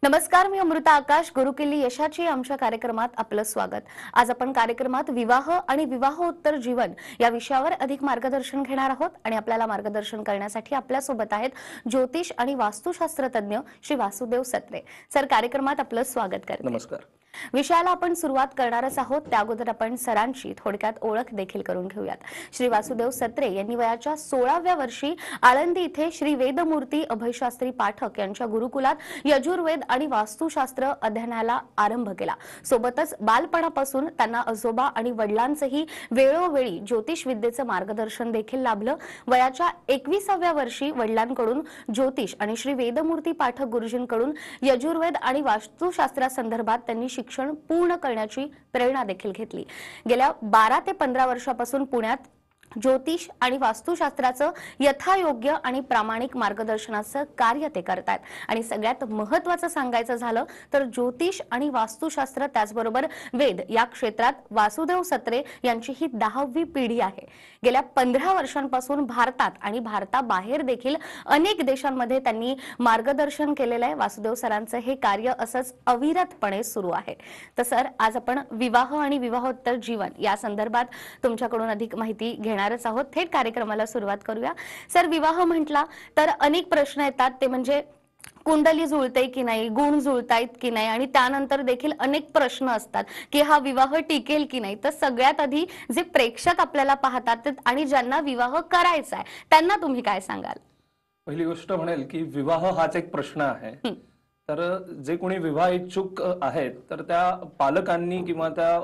नमस्कार, मी अमृता आकाश. गुरुकिल्ली यशाची आमच्या कार्यक्रमात आपलं स्वागत. आज आपण कार्यक्रमात विवाह आणि विवाहोत्तर जीवन या विषयावर अधिक मार्गदर्शन घेणार आहोत आणि आपल्याला मार्गदर्शन करण्यासाठी आपल्या सोबत आहेत ज्योतिष आणि वास्तुशास्त्र तज्ञ श्री वासुदेव सत्रे. सर, कार्यक्रमात आपलं स्वागत करते. नमस्कार. विषयाला आपण सुरुवात करणारच आहोत. त्या अगोदर आपण सरांची थोडक्यात ओळख देखील करून घेऊयात. श्री वासुदेव सत्रे यांनी वयाच्या 16व्या वर्षी आळंदी इथे श्री वेदमूर्ती अभयशास्त्री पाठक यांच्या गुरुकुलात यजुर्वेद आणि वास्तुशास्त्र अध्ययनाला आरंभ केला. सोबतच बालपणापासून त्यांना आजोबा आणि वडिलांचेही वेळोवेळी ज्योतिष विद्येचं मार्गदर्शन देखील लाभलं. वयाच्या 21व्या वर्षी वडिलांकडून ज्योतिष आणि श्री वेदमूर्ती पाठक गुरुजींकडून यजुर्वेद आणि वास्तुशास्त्रासंदर्भात त्यांनी शिक्षण पूर्ण करण्याची प्रेरणा देखील घेतली. गेल्या 12 ते 15 वर्षापासून पुण्यात ज्योतिष आणि वास्तुशास्त्राचं यथायोग्य आणि प्रामाणिक मार्गदर्शनाचं कार्य ते करतात. आणि सगळ्यात महत्त्वाचं सांगायचं झालं तर ज्योतिष आणि वास्तुशास्त्र त्याचबरोबर वेद या क्षेत्रात वासुदेव सत्रे यांची ही 10वी पिढी आहे. गेल्या 15 वर्षांपासून भारतात आणि भारताबाहेर देखील अनेक देशांमध्ये त्यांनी मार्गदर्शन केलेलं आहे. वासुदेव सरांचं हे कार्य असंच अविरतपणे सुरू आहे. तर सर, आज आपण विवाह आणि विवाहोत्तर जीवन या संदर्भात तुमच्याकडून अधिक माहिती घेणार आहोत. थेट कार्यक्रमाला सुरुवात करूया. सर, विवाह म्हटला तर अनेक प्रश्न येतात. ते म्हणजे कुंडली जुळते की नाही, गुण जुळतायत की नाही, आणि त्यानंतर देखील अनेक प्रश्न असतात की हा विवाह टिकेल की नाही. तर सगळ्यात आधी जे प्रेक्षक आपल्याला पाहतात आणि ज्यांना विवाह करायचा आहे त्यांना तुम्ही काय सांगाल? पहिली गोष्ट म्हणेल की विवाह हाच एक प्रश्न आहे. तर जे कोणी विवाह इच्छुक आहेत तर त्या पालकांनी किंवा त्या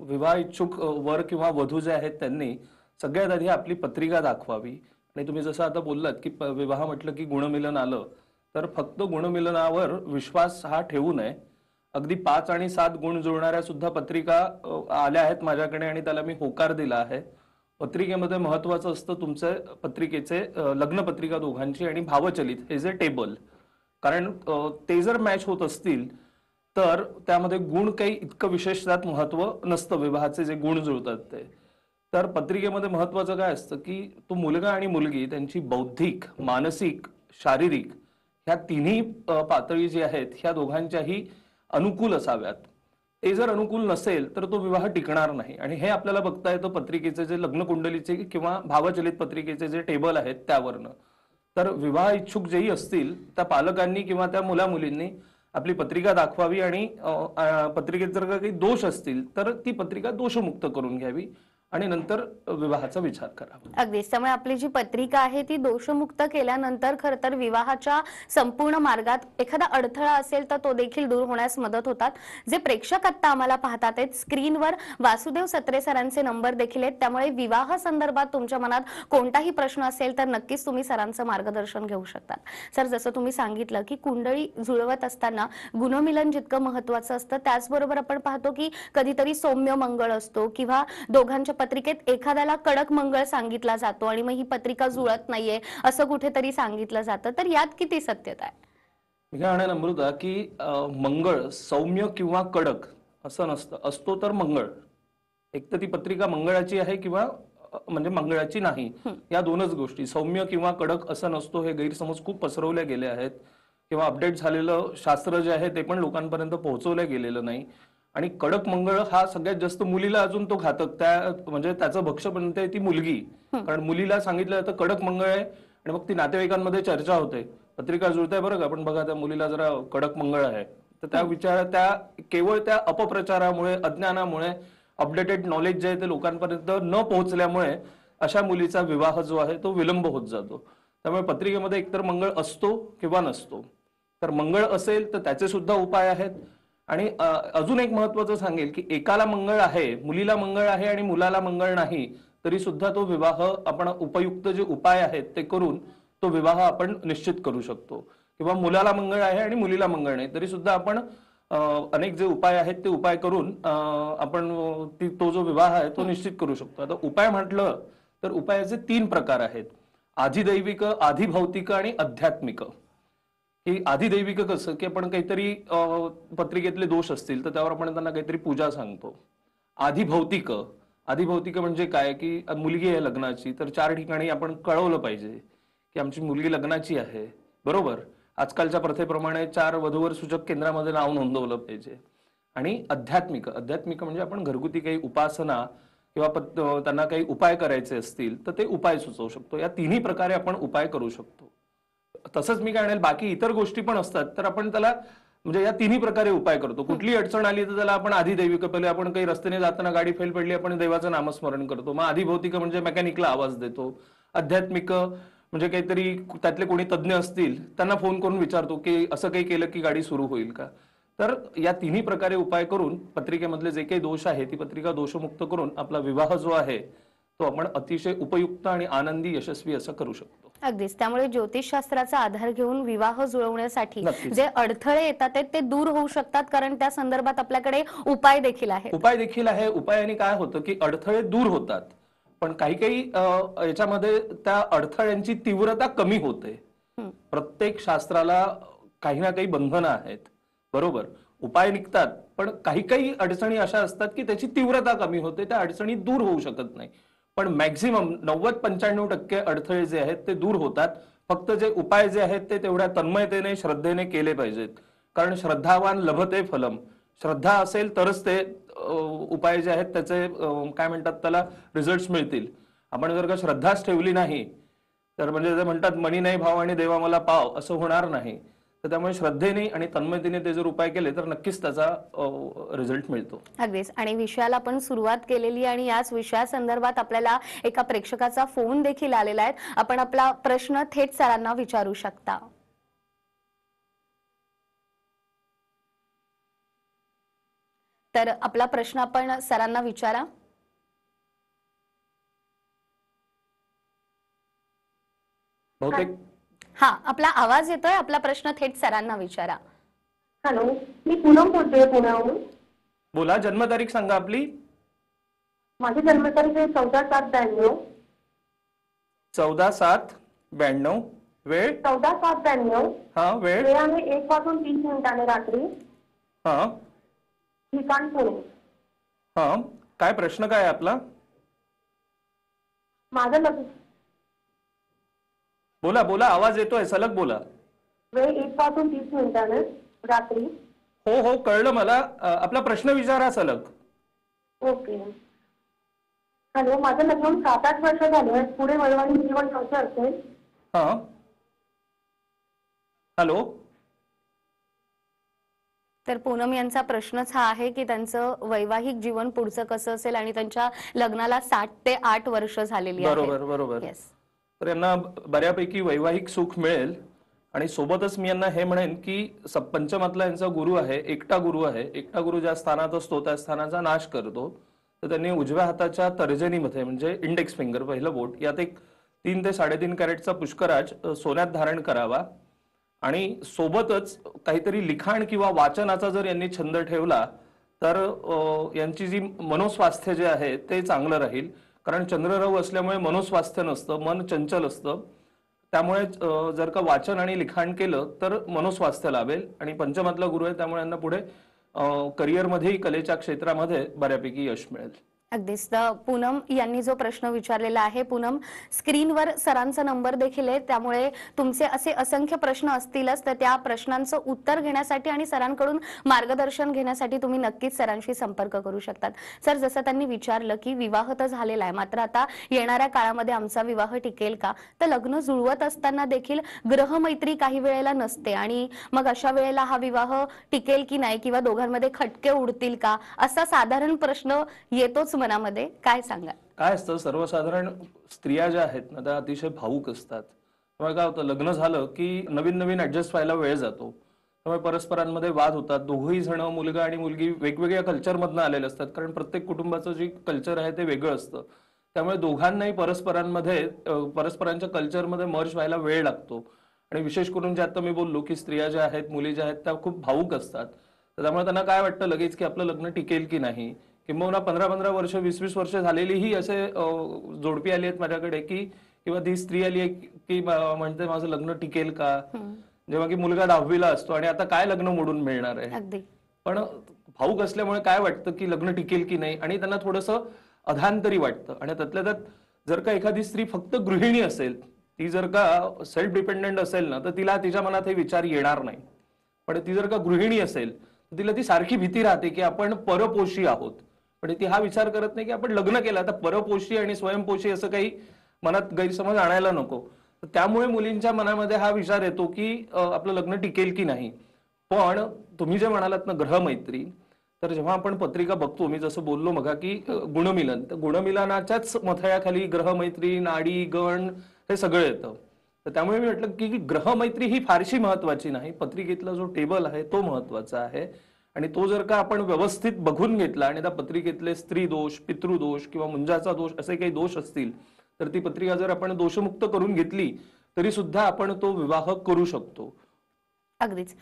विवाह इच्छुक वर किंवा वधू जे आहेत त्यांनी सगळ्यात आधी आपली पत्रिका दाखवावी. आणि तुम्ही जसं आता बोललात की विवाह म्हटलं की गुणमिलन आलं, तर फक्त गुणमिलनावर विश्वास हा ठेवू नये. अगदी 5 आणि 7 गुण जुळणाऱ्या सुद्धा पत्रिका आल्या आहेत माझ्याकडे आणि त्याला मी होकार दिला आहे. पत्रिकेमध्ये महत्वाचं असतं तुमचे पत्रिकेचे लग्नपत्रिका दोघांची आणि भावचलित हे जे टेबल, कारण ते जर मॅच होत असतील तर त्यामध्ये गुण काही इतकं विशेष त्यात महत्व नसतं. विवाहाचे जे गुण जुळतात ते, तर पत्रिकेमध्ये महत्वाचं काय असतं की तो मुलगा आणि मुलगी त्यांची बौद्धिक, मानसिक, शारीरिक ह्या तिन्ही पातळी जी आहेत ह्या दोघांच्याही अनुकूल असाव्यात. ते जर अनुकूल नसेल तर तो विवाह टिकणार नाही. आणि हे आपल्याला बघता येतं पत्रिकेचे जे लग्नकुंडलीचे किंवा भावचलित पत्रिकेचे जे टेबल आहेत त्यावरनं. तर विवाह इच्छुक जेही असतील त्या पालकांनी किंवा त्या मुला मुलींनी आपली पत्रिका दाखवावी आणि पत्रिकेत जर काही दोष असतील तर ती पत्रिका दोषमुक्त करून घ्यावी आणि नंतर विवाहाचा विचार करावा. अगदीच. त्यामुळे आपली जी पत्रिका आहे ती दोषमुक्त केल्यानंतर खरं तर विवाहाच्या संपूर्ण मार्गात एखादा अडथळा असेल तर तो देखील दूर होण्यास मदत होतात. जे प्रेक्षक आता आम्हाला पाहतात आहेत स्क्रीनवर वासुदेव सत्रे सरांचे नंबर देखील आहेत. त्यामुळे विवाह संदर्भात तुमच्या मनात कोणताही प्रश्न असेल तर नक्कीच तुम्ही सरांचं मार्गदर्शन घेऊ शकता. सर, जसं तुम्ही सांगितलं की कुंडळी जुळवत असताना गुणमिलन जितकं महत्वाचं असतं त्याचबरोबर आपण पाहतो की कधीतरी सौम्य मंगळ असतो किंवा दोघांच्या पत्रिकेत एखाद्याला कडक मंगळ सांगितला जातो आणि मग ही पत्रिका जुळत नाहीये असं कुठेतरी सांगितलं जातं. तर यात किती सत्यता आहे? मी काय म्हणेन अमृता की मंगळ सौम्य किंवा कडक असं नसतं. असतो तर मंगळ, एक तर ती पत्रिका मंगळाची आहे किंवा म्हणजे मंगळाची नाही, या दोनच गोष्टी. सौम्य किंवा कडक असं नसतो. हे गैरसमज खूप पसरवले गेले आहेत किंवा अपडेट झालेलं शास्त्र जे आहे ते पण लोकांपर्यंत पोहोचवलं गेलेलं नाही. आणि कडक मंगळ हा सगळ्यात जास्त मुलीला अजून तो घातक, त्या म्हणजे त्याचं भक्ष बनते ती मुलगी. कारण मुलीला सांगितलं जातं कडक मंगळ आहे आणि मग ती नातेवाईकांमध्ये चर्चा होते, पत्रिका जुळते बरं का, पण बघा त्या मुलीला जरा कडक मंगळ आहे. तर त्या केवळ त्या अपप्रचारामुळे, अज्ञानामुळे, अपडेटेड नॉलेज जे आहे ते लोकांपर्यंत न पोहोचल्यामुळे अशा मुलीचा विवाह जो आहे तो विलंब होत जातो. त्यामुळे पत्रिकेमध्ये एकतर मंगळ असतो किंवा नसतो. तर मंगळ असेल तर त्याचे सुद्धा उपाय आहेत. आणि अजून एक महत्वाचं सांगेल की एकाला मंगळ आहे, मुलीला मंगळ आहे आणि मुलाला मंगळ नाही, तरी सुद्धा तो विवाह आपण उपयुक्त जे उपाय आहेत ते करून तो विवाह आपण निश्चित करू शकतो. किंवा मुलाला मंगळ आहे आणि मुलीला मंगळ नाही तरी सुद्धा आपण अनेक जे उपाय आहेत ते उपाय करून आपण तो जो विवाह आहे तो निश्चित करू शकतो. आता उपाय म्हटलं तर उपायाचे 3 प्रकार आहेत: आधिदैविक, आधिभौतिक आणि आध्यात्मिक. की आधिदैविक कसं की आपण काहीतरी पत्रिकेतले दोष असतील तर त्यावर आपण त्यांना काहीतरी पूजा सांगतो. आधिभौतिक म्हणजे काय की मुलगी आहे लग्नाची तर 4 ठिकाणी आपण कळवलं पाहिजे की आमची मुलगी लग्नाची आहे, बरोबर, आजकालच्या प्रथेप्रमाणे 4 वधूवर सूचक केंद्रामध्ये नाव नोंदवलं पाहिजे. आणि आध्यात्मिक म्हणजे आपण घरगुती काही उपासना किंवा त्यांना काही उपाय करायचे असतील तर ते उपाय सुचवू शकतो. या तिन्ही प्रकारे आपण उपाय करू शकतो. तसंच मी काय म्हणेल, बाकी इतर गोष्टी पण असतात तर आपण त्याला म्हणजे या तिन्ही प्रकारे उपाय करतो. कुठली अडचण आली तर त्याला आपण आधी दैविक, पहिले आपण काही रस्त्याने जाताना गाडी फेल पडली, आपण देवाचं नामस्मरण करतो. मग आधी भौतिक म्हणजे मेकॅनिकला आवाज देतो. आध्यात्मिक म्हणजे काहीतरी त्यातले कोणी तज्ज्ञ असतील त्यांना फोन करून विचारतो की असं काही केलं की गाडी सुरू होईल का. तर या तिन्ही प्रकारे उपाय करून पत्रिकेमधले जे काही दोष आहे ती पत्रिका दोषमुक्त करून आपला विवाह जो आहे तो आपण अतिशय उपयुक्त आणि आनंदी यशस्वी असं करू शकतो. अगदीच. त्यामुळे ज्योतिषशास्त्राचा आधार घेऊन विवाह जुळवण्यासाठी नक्कीच. जे अडथळे येतात ते दूर होऊ शकतात, कारण त्या संदर्भात आपल्याकडे उपाय देखील आहेत. उपाय देखील आहे. उपायाने काय होतं की अडथळे दूर होतात, पण काही काही याच्यामध्ये त्या अडथळ्यांची तीव्रता कमी होते. प्रत्येक शास्त्राला काही ना काही बंधनं आहेत, बरोबर. उपाय निघतात, पण काही काही अडचणी अशा असतात की त्याची तीव्रता कमी होते, त्या अडचणी दूर होऊ शकत नाही. पण मॅक्झिमम 90-95% अडथळे जे आहेत ते दूर होतात. फक्त जे उपाय जे आहेत ते तेवढ्या तन्मयतेने, श्रद्धेने केले पाहिजेत. कारण श्रद्धावान लभते फलम. श्रद्धा असेल तरच ते उपाय जे आहेत त्याचे काय म्हणतात त्याला रिझल्ट्स मिळतील. आपण जर का श्रद्धाच ठेवली नाही तर म्हणजे जे म्हणतात मनी नाही भाव आणि देवा मला पाव, असं होणार नाही. तर त्यामुळे श्रद्धेने आणि तन्मयतेने ते जर उपाय केले तर नक्कीच त्याचा रिझल्ट मिळतो. अगदीच. आणि विषयाला आपण सुरुवात केलेली आणि याच विषयासंदर्भात आपल्याला एका प्रेक्षकाचा फोन देखील आलेला आहे. आपण आपला प्रश्न थेट सरांना विचारू शकता. तर आपला प्रश्न आपण सरांना विचारा. बहुतेक हा, आपला आवाज येतोय. आपला प्रश्न थेट सरांना विचारा. हॅलो, मी पूनम बोलतोय पुण्यावरून. बोला, जन्मतारीख सांगा आपली. माझी जन्मतारीख आहे 14/7/92. 14/7/92. वेळ 14/7/92. हा, वेळ आहे 1:30 रात्री. हा ठिकाण पुणे. हा, काय प्रश्न काय आहे आपला? माझं लग्न बोला बोला, आवाज येतोय, सलग बोला. वेळ 1:30 रात्री. हो हो, कळलं मला. आपला प्रश्न विचारा सलग. ओके. हॅलो, माझं लग्न होऊन 7-8 वर्ष झाले. पुढे वैवाहिक जीवन कसं असेल? हा, हॅलो. तर पूनम यांचा प्रश्नच हा आहे की त्यांचं वैवाहिक जीवन पुढचं कसं असेल आणि त्यांच्या लग्नाला 7 ते 8 वर्ष झालेली आहेत. बरोबर बरोबर. येस. तर यांना बऱ्यापैकी वैवाहिक सुख मिळेल. आणि सोबतच मी यांना हे म्हणेन की पंचमातला यांचा गुरु आहे, एकटा गुरु आहे. एकटा गुरु ज्या स्थानात असतो त्या स्थानाचा नाश करतो. तर त्यांनी उजव्या हाताच्या तर्जनीमध्ये म्हणजे इंडेक्स फिंगर, पहिलं बोट, यात एक 3 ते 3.5 कॅरेटचा पुष्कराज सोन्यात धारण करावा. आणि सोबतच काहीतरी लिखाण किंवा वाचनाचा जर यांनी छंद ठेवला तर यांची जी मनोस्वास्थ्य जे आहे ते चांगलं राहील. कारण चंद्रराहू असल्यामुळे मनोस्वास्थ्य नसतं, मन चंचल असतं. त्यामुळे जर का वाचन आणि लिखाण केलं तर मनोस्वास्थ्य लाभेल. आणि पंचमातला गुरु आहे त्यामुळे यांना पुढे करिअरमध्येही कलेच्या क्षेत्रामध्ये बऱ्यापैकी यश मिळेल. अगदीच. पूनम यांनी जो प्रश्न विचारलेला आहे, पूनम, स्क्रीनवर सरांचा नंबर देखील आहे, त्यामुळे तुमचे असे असंख्य प्रश्न असतीलच तर त्या प्रश्नांचं उत्तर घेण्यासाठी आणि सरांकडून मार्गदर्शन घेण्यासाठी तुम्ही नक्कीच सरांशी संपर्क करू शकतात. सर, जसं त्यांनी विचारलं की विवाह तर झालेला आहे, मात्र आता येणाऱ्या काळामध्ये आमचा विवाह टिकेल का, तर लग्न जुळवत असताना देखील ग्रहमैत्री काही वेळेला नसते आणि मग अशा वेळेला हा विवाह टिकेल की नाही किंवा दोघांमध्ये खटके उडतील का, असा साधारण प्रश्न येतोच मनामध्ये. काय सांगा? काय असतं, सर्वसाधारण स्त्रिया ज्या आहेत ना त्या अतिशय भावूक असतात. त्यामुळे काय होतं, लग्न झालं की नवीन नवीन ऍडजस्ट व्हायला वेळ जातो. त्यामुळे परस्परांमध्ये वाद होतात. दोघंही जण, मुलगा आणि मुलगी, वेगवेगळ्या कल्चरमधनं आलेले असतात. कारण प्रत्येक कुटुंबाचं जे कल्चर आहे ते वेगळं असतं. त्यामुळे दोघांनाही परस्परांच्या कल्चरमध्ये मर्ज व्हायला वेळ लागतो. आणि विशेष करून जे आता मी बोललो की स्त्रिया ज्या आहेत, मुली ज्या आहेत, त्या खूप भावूक असतात. त्यामुळे त्यांना काय वाटतं लगेच की आपलं लग्न टिकेल की नाही. किंबहुना 15-15 वर्ष, 20-20 वर्ष झालेलीही असे जोडपी आली आहेत माझ्याकडे की किंवा ती स्त्री आली आहे की म्हणते माझं लग्न टिकेल का, जेव्हा की मुलगा 10वीला असतो आणि आता काय लग्न मोडून मिळणार आहे. पण भाऊक असल्यामुळे काय वाटतं की लग्न टिकेल की नाही आणि त्यांना थोडंसं अधांतरी वाटतं. आणि त्यातल्या त्यात जर का एखादी स्त्री फक्त गृहिणी असेल ती जर का सेल्फ डिपेंडंट असेल ना, तर तिला तिच्या मनात हे विचार येणार नाही. पण ती जर का गृहिणी असेल तर तिला ती सारखी भीती राहते की आपण परपोषी आहोत. पण ती हा विचार करत नाही की आपण लग्न केलं तर परपोषी आणि स्वयंपोषी असं काही मनात गैरसमज आणायला नको. तर त्यामुळे मुलींच्या मनामध्ये हा विचार येतो की आपलं लग्न टिकेल की नाही. पण तुम्ही जे म्हणालात ना ग्रहमैत्री, तर जेव्हा आपण पत्रिका बघतो, मी जसं बोललो मगा की गुणमिलन, तर गुणमिलनाच्याच मथळ्याखाली ग्रहमैत्री, नाडी, गण हे सगळं येतं. तर त्यामुळे मी म्हटलं की ग्रहमैत्री ही फारशी महत्वाची नाही, पत्रिकेतला जो टेबल आहे तो महत्वाचा आहे. आणि तो जर का आपण व्यवस्थित बघून घेतला आणि त्या पत्रिकेतले स्त्री दोष, पितृदोष किंवा मुंजाचा दोष असे काही दोष असतील तर ती पत्रिका जर आपण दोषमुक्त करून घेतली तरी सुद्धा आपण तो विवाह करू शकतो. अगदीच.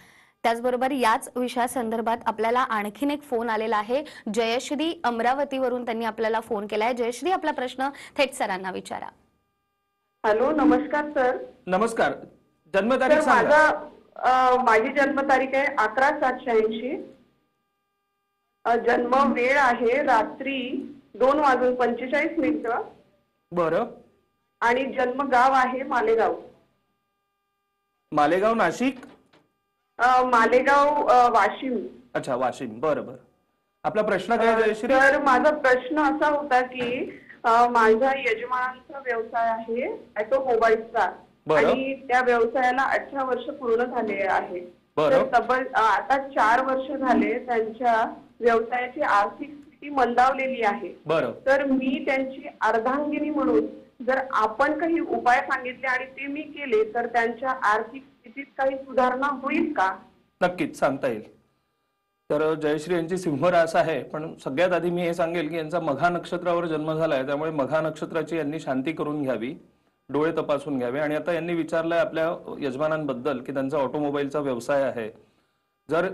त्याचबरोबर याच विषयासंदर्भात आपल्याला आणखीन एक फोन आलेला आहे. जयश्री अमरावतीवरून त्यांनी आपल्याला फोन केलाय. जयश्री, आपला प्रश्न थेट सरांना विचारा. हॅलो, नमस्कार सर. नमस्कार. जन्मतारीख सर, सांगा. माझी जन्मतारीख आहे 11/7/86. जन्म वेळ आहे रात्री 2:45. बरं. आणि जन्म गाव आहे मालेगाव. मालेगाव नाशिक? मालेगाव वाशिम. अच्छा, वाशिम. बरं बरं. आपला प्रश्न काय जयश्री? तर माझा प्रश्न असा होता की माझा यजमानांचा व्यवसाय आहे ऑटोमोबाईलचा. बरं. आणि त्या व्यवसायाला 18 वर्ष पूर्ण झाले आहे. बरं. तर तब्बल आता 4 वर्ष झाले त्यांच्या व्यवसायाची आर्थिक स्थिती मंदावलेली आहे. बरं. तर मी त्यांची अर्धांगिनी म्हणून जर आपण काही उपाय सांगितले आणि ते मी केले तर त्यांच्या आर्थिक स्थितीत काही सुधारणा होईल का? नक्कीच सांगता येईल. तर जयश्री यांची सिंह रास आहे, पण सगळ्यात आधी मी हे सांगेल की यांचा मघा नक्षत्रावर जन्म झालाय, त्यामुळे मघा नक्षत्राची यांनी शांती करून घ्यावी, डोळे तपासून घ्यावे. आणि आता यांनी विचारलंय आपल्या यजमानांबद्दल की त्यांचा ऑटोमोबाईलचा व्यवसाय आहे. जर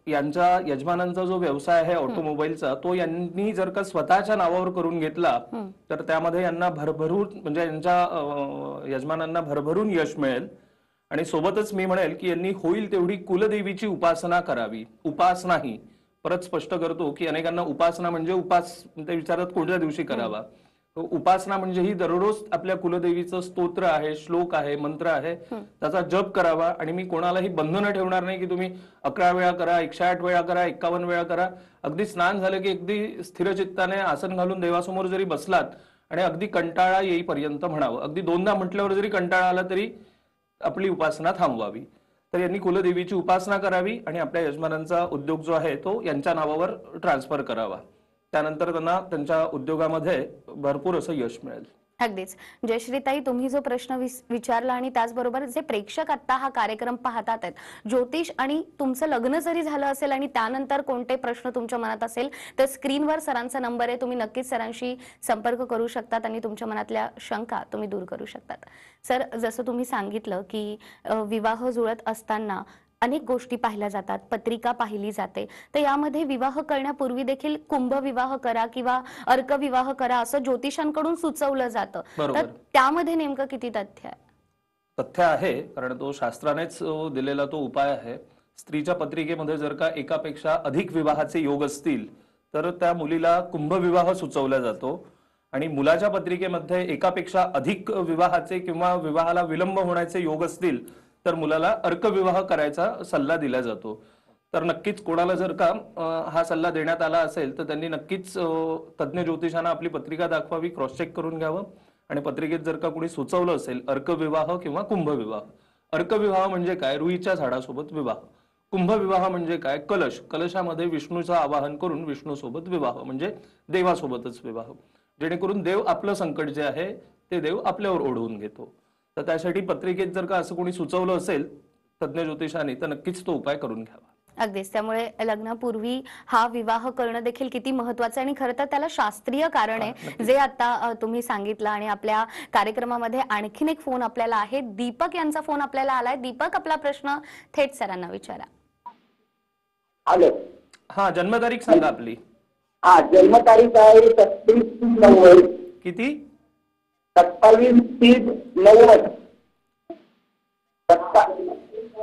यांच्या यजमानांचा जो व्यवसाय आहे ऑटोमोबाईलचा, तो यांनी जर का स्वतःच्या नावावर करून घेतला तर त्यामध्ये यांना भरभरून, म्हणजे यांच्या यजमानांना भरभरून यश मिळेल. आणि सोबतच मी म्हणेल की यांनी होईल तेवढी कुलदेवीची उपासना करावी. उपासना ही परत स्पष्ट करतो की अनेकांना उपासना म्हणजे ते विचारत कोणत्या दिवशी करावा. उपासना म्हणजे ही दररोज आपल्या कुलदेवीचं स्तोत्र आहे, श्लोक आहे, मंत्र आहे, त्याचा जप करावा. आणि मी कोणालाही बंधनं ठेवणार नाही की तुम्ही 11 वेळा करा, 108 वेळा करा, 51 वेळा करा. अगदी स्नान झालं की अगदी स्थिरचित्ताने आसन घालून देवासमोर जरी बसलात आणि अगदी कंटाळा येईपर्यंत म्हणावं. अगदी 2दा म्हटल्यावर जरी कंटाळा आला तरी आपली उपासना थांबवावी. तर यांनी कुलदेवीची उपासना करावी आणि आपल्या यजमानांचा उद्योग जो आहे तो यांच्या नावावर ट्रान्सफर करावा. त्यानंतर त्यांना त्यांच्या उद्योगामध्ये भरपूर असं यश मिळेल. अगदीच. जयश्रीताई, तुम्ही जो प्रश्न विचारला आणि त्याचबरोबर जे प्रेक्षक आता हा कार्यक्रम पाहतात आहेत, ज्योतिष आणि तुमचं लग्न जरी झालं असेल आणि त्यानंतर कोणते प्रश्न तुमच्या मनात असेल तर स्क्रीनवर सरांचा नंबर आहे, तुम्ही नक्कीच सरांशी संपर्क करू शकतात आणि तुमच्या मनातल्या शंका तुम्ही दूर करू शकतात. सर, जसं तुम्ही सांगितलं की विवाह जुळत असताना अनेक गोष्टी पाहिल्या जातात, पत्रिका पाहिली जाते, तर यामध्ये विवाह करण्यापूर्वी देखील कुंभ विवाह करा किंवा अर्क विवाह करा असं ज्योतिषांकडून सुचवलं जातं. तर त्यामध्ये नेमकं किती तथ्य आहे? तथ्य आहे, कारण तो शास्त्रानेच दिलेला तो उपाय आहे. स्त्रीच्या पत्रिकेमध्ये जर का एकापेक्षा अधिक विवाहाचे योग असतील तर त्या मुलीला कुंभ विवाह सुचवला जातो. आणि मुलाच्या पत्रिकेमध्ये एकापेक्षा अधिक विवाहाचे किंवा विवाहाला विलंब होण्याचे योग असतील तर मुलाला अर्कविवाह करायचा सल्ला दिला जातो. तर नक्कीच कोणाला जर का हा सल्ला देण्यात आला असेल तर त्यांनी नक्कीच तज्ञ ज्योतिषांना आपली पत्रिका दाखवावी, क्रॉस चेक करून घ्यावं. आणि पत्रिकेत जर का कोणी सुचवलं असेल अर्कविवाह किंवा कुंभविवाह. अर्कविवाह म्हणजे काय? रुईच्या झाडासोबत विवाह. कुंभविवाह म्हणजे काय? कलश, कलशामध्ये विष्णूचं आवाहन करून विष्णूसोबत विवाह, म्हणजे देवासोबतच विवाह, जेणेकरून देव आपलं संकट जे आहे ते देव आपल्यावर ओढवून घेतो. तर त्यासाठी पत्रिकेत जर का असं कोणी सुचवलं असेल तज्ञ ज्योतिषांनी तर नक्कीच तो उपाय करून घ्यावा. अगदीच. त्यामुळे लग्नापूर्वी हा विवाह करणं देखील किती महत्वाचं आहे आणि खरं तर त्याला शास्त्रीय कारण आहे जे आता तुम्ही सांगितलं. आणि आपल्या कार्यक्रमामध्ये आणखीन एक फोन आपल्याला आहे. दीपक यांचा फोन आपल्याला आलाय. दीपक, आपला प्रश्न थेट सरांना विचारा. हॅलो. हा, जन्मतारीख सांगा आपली. हा, जन्मतारीख आहे 27/9. किती? 27/3/90.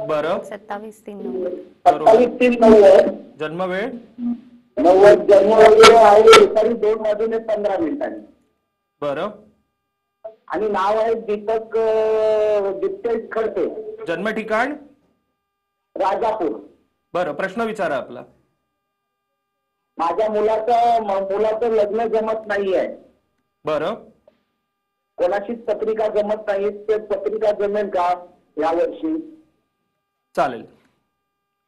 बरं. 27/3/90. 27/3/90. जन्मवेळ? 90. जन्मवेळ आहे दुपारी 2:15. बरं. आणि नाव आहे दीपक दीप्तेश खडसे, जन्म ठिकाण? राजापूर. बरं, प्रश्न विचारा आपला. माझ्या मुलाचं लग्न जमत नाहीये. बरं, कोणाशीच पत्रिका जमत नाही. ते पत्रिका जमेल का यावर्षी? चालेल.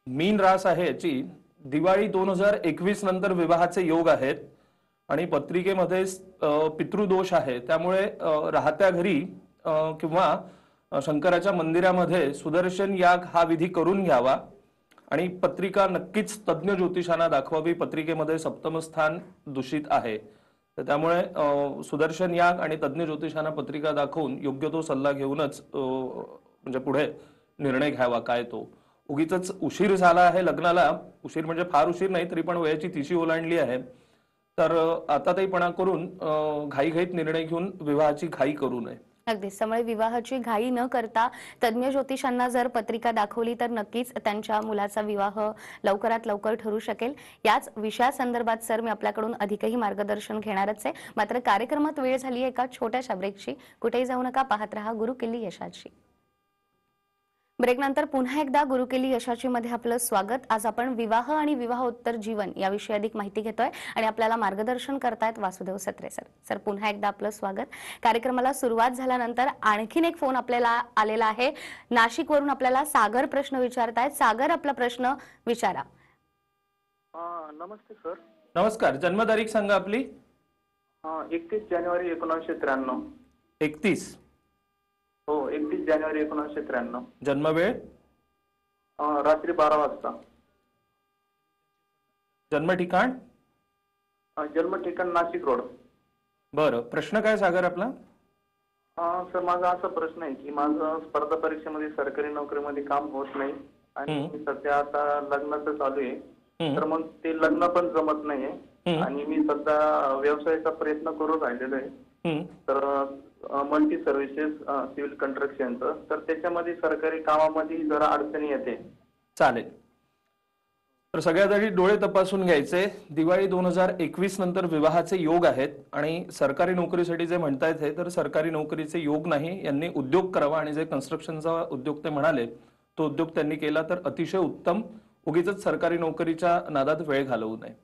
मीन रास आहे याची. दिवाळी 2021 नंतर विवाहाचे योग आहेत आणि पत्रिकेमध्ये पितृदोष आहे. त्यामुळे राहत्या घरी किंवा शंकराच्या मंदिरामध्ये सुदर्शन याग हा विधी करून घ्यावा आणि पत्रिका नक्कीच तज्ज्ञ ज्योतिषांना दाखवावी. पत्रिकेमध्ये सप्तम स्थान दूषित आहे, तर त्यामुळे सुदर्शन याग आणि तज्ज्ञ ज्योतिषांना पत्रिका दाखवून योग्य तो सल्ला घेऊनच म्हणजे पुढे निर्णय घ्यावा काय तो. उगीच उशीर झाला आहे लग्नाला, उशीर म्हणजे फार उशीर नाही तरी पण वयाची 30 ओलांडली आहे, तर आता तेपणा करून घाईघाईत निर्णय घेऊन विवाहाची घाई करू नये. अगदीच. त्यामुळे विवाहाची घाई न करता तज्ज्ञ ज्योतिषांना जर पत्रिका दाखवली तर नक्कीच त्यांच्या मुलाचा विवाह लवकरात लवकर ठरू शकेल. याच विषयासंदर्भात सर मी आपल्याकडून अधिकही मार्गदर्शन घेणारच आहे. मात्र कार्यक्रमात वेळ झाली एका छोट्याशा ब्रेकची. कुठेही जाऊ नका, पाहत रहा गुरुकिल्ली यशाची. ब्रेकनंतर पुन्हा एकदा गुरुकिल्ली यशाची मध्ये आपलं स्वागत. आज आपण विवाह आणि विवाहोत्तर जीवन याविषयी अधिक माहिती घेतोय आणि आपल्याला मार्गदर्शन करतायत वासुदेव सत्रे सर. सर पुन्हा एकदा आपलं स्वागत. कार्यक्रमाला सुरुवात झाल्यानंतर आणखीन एक फोन आपल्याला आलेला आहे. नाशिकवरून आपल्याला सागर प्रश्न विचारतायत. सागर, आपला प्रश्न विचारा. नमस्ते सर. नमस्कार. जन्मतारीख सांगा आपली. 31 जानेवारी 1993. 31? हो, 31 जानेवारी 1993. जन्मवेळ? रात्री 12 वाजता. जन्म ठिकाण? जन्म ठिकाण नाशिक रोड. बरं, प्रश्न काय सागर आपला? सर माझा असा प्रश्न आहे की माझं स्पर्धा परीक्षेमध्ये सरकारी नोकरीमध्ये काम होत नाही आणि सध्या आता लग्नाचं चालू आहे, तर मग ते लग्न पण जमत नाहीये आणि मी सध्या व्यवसायाचा प्रयत्न करून राहिलेलो आहे. तर मल्टी सर्व्हिसेस सिव्हिल कंस्ट्रक्शनचं, तर त्याच्यामध्ये सरकारी कामामध्ये जरा अडचणी येते. चालेल. तर सगळ्यात आधी डोळे तपासून घ्यायचे. दिवाळी 2021 नंतर विवाहाचे योग आहेत आणि सरकारी नोकरीसाठी जे म्हणतायत हे तर सरकारी नोकरीचे योग नाही. यांनी उद्योग करावा आणि जे कन्स्ट्रक्शनचा उद्योग ते म्हणाले तो उद्योग त्यांनी केला तर अतिशय उत्तम. उगीच सरकारी नोकरीच्या नादात वेळ घालवू नये.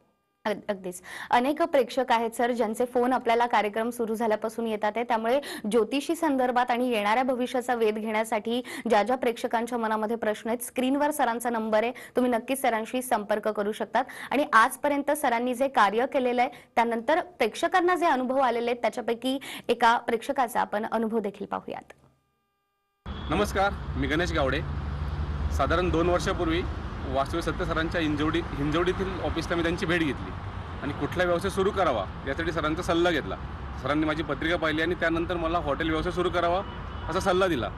अगदीच. अनेक प्रेक्षक आहेत सर ज्यांचे फोन आपल्याला कार्यक्रम सुरू झाल्यापासून येतात आहे. त्यामुळे ज्योतिषी संदर्भात आणि येणाऱ्या भविष्याचा वेध घेण्यासाठी ज्या ज्या प्रेक्षकांच्या मनामध्ये प्रश्न आहेत, स्क्रीनवर सरांचा नंबर आहे, तुम्ही नक्कीच सरांशी संपर्क करू शकतात. आणि आजपर्यंत सरांनी जे कार्य केलेलं आहे त्यानंतर प्रेक्षकांना जे अनुभव आलेले आहेत त्याच्यापैकी एका प्रेक्षकाचा आपण अनुभव देखील पाहूयात. नमस्कार, मी गणेश गावडे. साधारण 2 वर्षापूर्वी वासुदेव सत्रे सरांच्या हिंजवडीतील ऑफिसला मी त्यांची भेट घेतली आणि कुठला व्यवसाय सुरू करावा यासाठी सरांचा सल्ला घेतला. सरांनी माझी पत्रिका पाहिली आणि त्यानंतर मला हॉटेल व्यवसाय सुरू करावा असा सल्ला दिला.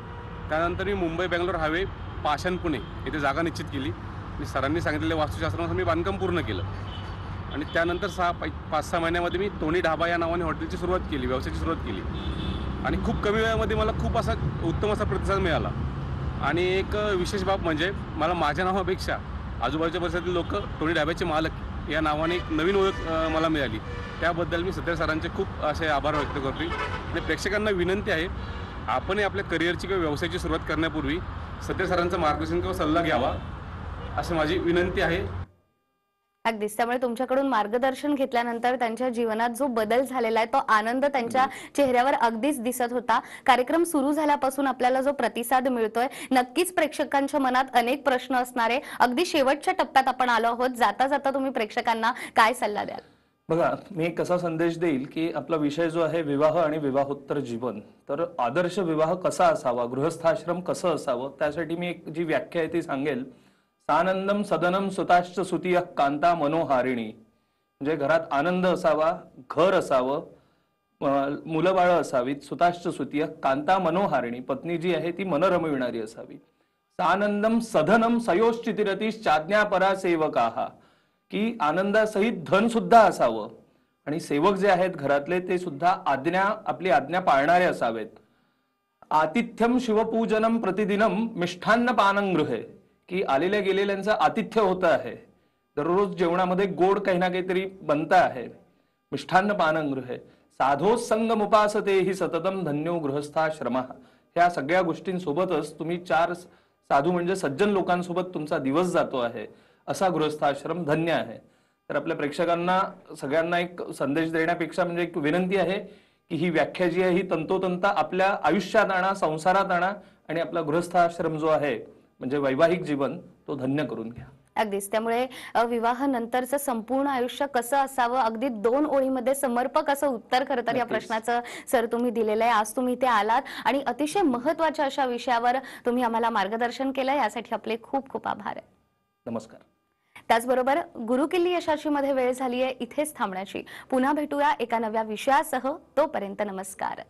त्यानंतर मी मुंबई बेंगलोर हायवे पाषाण पुणे येथे जागा निश्चित केली आणि सरांनी सांगितलेल्या वास्तुशास्त्रानुसार मी बांधकाम पूर्ण केलं आणि त्यानंतर 5-6 महिन्यामध्ये मी टोनी ढाबा या नावाने हॉटेलची सुरुवात केली, व्यवसायाची सुरुवात केली आणि खूप कमी वेळामध्ये मला खूप असा उत्तम असा प्रतिसाद मिळाला. आणि एक विशेष बाब म्हणजे मला माझ्या नावापेक्षा आजूबाजूच्या परिसरातील लोक टोनी ढाब्याचे मालक या नावाने एक नवीन ओळख मला मिळाली. त्याबद्दल मी सत्रे सरांचे खूप असे आभार व्यक्त करतो. आणि प्रेक्षकांना विनंती आहे, आपणही आपल्या करिअरची किंवा व्यवसायाची सुरुवात करण्यापूर्वी सत्रे सरांचं मार्गदर्शन किंवा सल्ला घ्यावा अशी माझी विनंती आहे. अगदीच. त्यामुळे तुमच्याकडून मार्गदर्शन घेतल्यानंतर त्यांच्या जीवनात जो बदल झालेला आहे तो आनंद त्यांच्या चेहऱ्यावर अगदीच दिसत होता. कार्यक्रम सुरू झाल्यापासून आपल्याला जो प्रतिसाद मिळतोय, नक्कीच प्रेक्षकांच्या मनात अनेक प्रश्न असणार आहे. अगदी शेवटच्या टप्प्यात आपण आलो आहोत. जाता जाता तुम्ही प्रेक्षकांना काय सल्ला द्याल? बघा, मी एक कसा संदेश देईल की आपला विषय जो आहे विवाह आणि विवाहोत्तर जीवन, तर आदर्श विवाह कसा असावा, गृहस्थाश्रम कसं असावं, त्यासाठी मी एक जी व्याख्या आहे ती सांगेल. सानंदम सदनम सुताश्च सुतिय कांता मनोहारिणी, म्हणजे घरात आनंद असावा, घर असावं, मुलं बाळं असावीत. सुताश्च सुतिय कांता मनोहारिणी, पत्नी जी आहे ती मनरमविणारी असावी. सानंदम सधनम सयोश्चितिरतीश्चाज्ञापरा सेवकाहा, की आनंदासहित धन सुद्धा असावं आणि सेवक जे आहेत घरातले ते सुद्धा आपली आज्ञा पाळणारे असावेत. आतिथ्यम शिवपूजनम प्रतिदिनम मिष्ठान्न पानं गृहे, की आलेल्या गेलेल्यांचं आतिथ्य होत आहे, दररोज जेवणामध्ये गोड काही ना काहीतरी बनत आहे. मिष्ठान्न पानं गृहे. साधो संगमुपासते ही सततम धन्यो गृहस्थाश्रमः. ह्या सगळ्या गोष्टींसोबतच तुम्ही 4 साधू म्हणजे सज्जन लोकांसोबत तुमचा दिवस जातो आहे, असा गृहस्थाश्रम धन्य आहे. तर आपल्या प्रेक्षकांना सगळ्यांना एक संदेश देण्यापेक्षा म्हणजे एक विनंती आहे की ही व्याख्या जी आहे ही तंतोतंत आपल्या आयुष्यात आणा, संसारात आणा आणि आपला गृहस्थाश्रम जो आहे म्हणजे वैवाहिक जीवन तो धन्य करून घ्या. अगदीच. त्यामुळे विवाहानंतरचं संपूर्ण आयुष्य कसं असावं, अगदी 2 ओळीमध्ये समर्पक असं उत्तर खरं तर या नक्कीच. प्रश्नाचं सर तुम्ही दिलेलं आहे. आज तुम्ही इथे आलात आणि अतिशय महत्त्वाच्या अशा विषयावर तुम्ही आम्हाला मार्गदर्शन केलं, यासाठी आपले खूप खूप आभार आहे. नमस्कार. त्याचबरोबर गुरुकिल्ली यशाची मध्ये वेळ झाली आहे इथेच थांबण्याची. पुन्हा भेटूया एका नव्या विषयासह. तोपर्यंत नमस्कार.